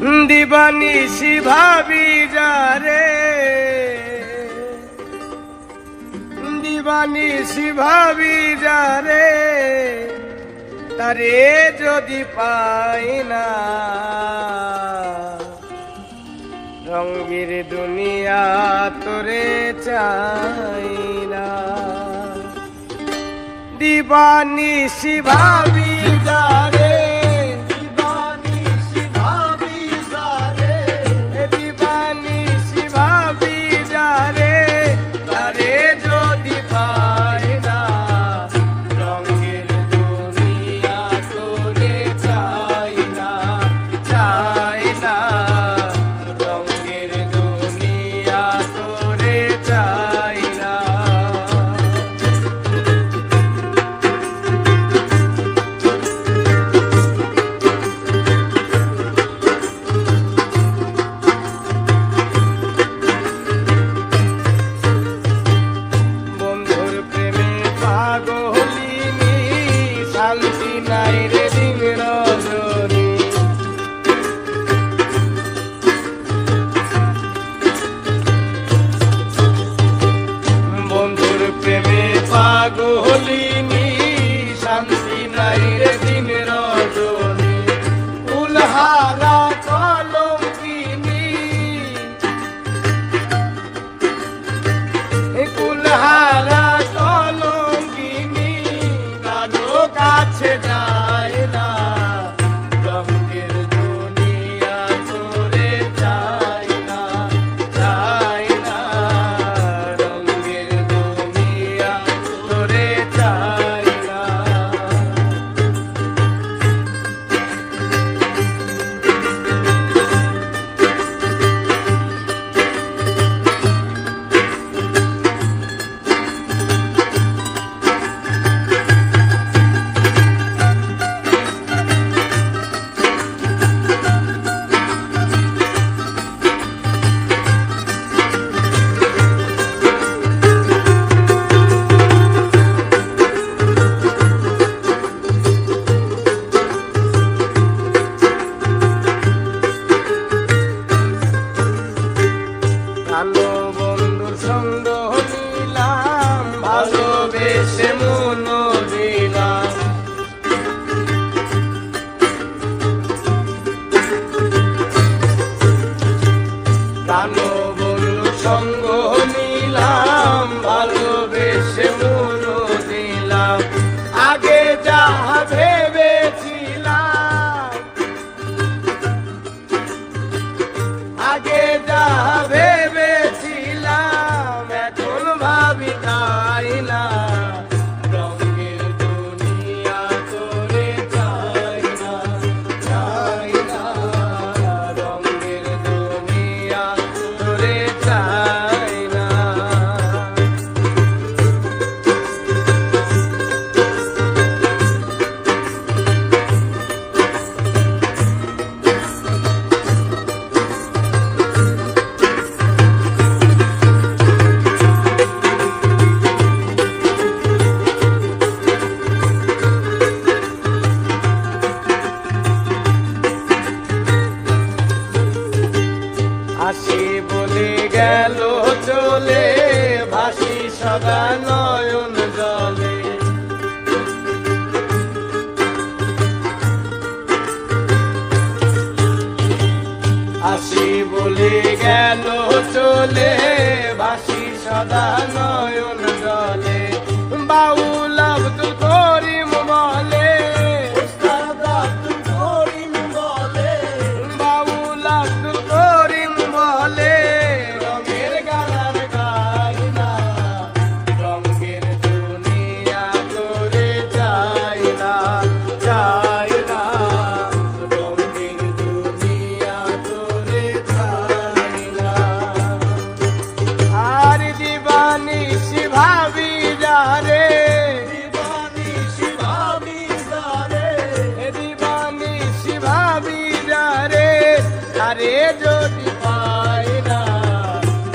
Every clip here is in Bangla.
দিবানিশি ভাবি যারে, দিবানিশি ভাবি যারে, তারে যদি পাই না, রঙের দুনিয়া তোরে চাই না। দিবানিশি ভাবি যারে, শান্তি নাই রে দিন রজনী, বন্ধুর প্রেমে পাগলিনী, শান্তি নাই রে দিন রজনী। ফুলহারা কলঙ্কিনী, ফুলহারা কাছে যায় না, রঙের দুনিয়া তোরে চাই না, চাই না, রঙের দুনিয়া তোরে চাই না। ভালো বন্ধুর সঙ্গ নিলাম, ভালোবেসে মন দিলাম, ভালো বন্ধুর সঙ্গ নিলাম, ভালোবেসে মন দিলাম। আগে যা ভেবেছিলাম, আগে যা ভেবেছিলাম, এখন ভাবি তাই না, রঙের দুনিয়া তোরে চাই না, চাই না, রঙের দুনিয়া তোরে চাই না। আসি বলে গেল চলে, ভাসি সদা নয়ন জলে, আসি বলে গেল চলে, ভাসি সদা নয়ন জলে। বাউল আব্দুল করিম বলে, বাউল আব্দুল করিম বলে, রঙের গান গাই না, রঙের দুনিয়া তোরে চাই না, চাই না, রঙের দুনিয়া তোরে চাই না। আর দিবানিশি ভাবি যারে, দিবানিশি ভাবি যারে, দিবানিশি ভাবি যারে, তারে যদি পাই না,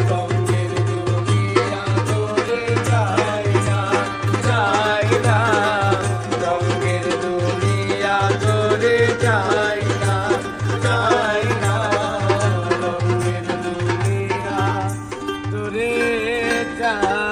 রঙের দুনিয়া তোরে চাই না, চাই না, রঙের দুনিয়া তোরে চাই না, চাই না। যা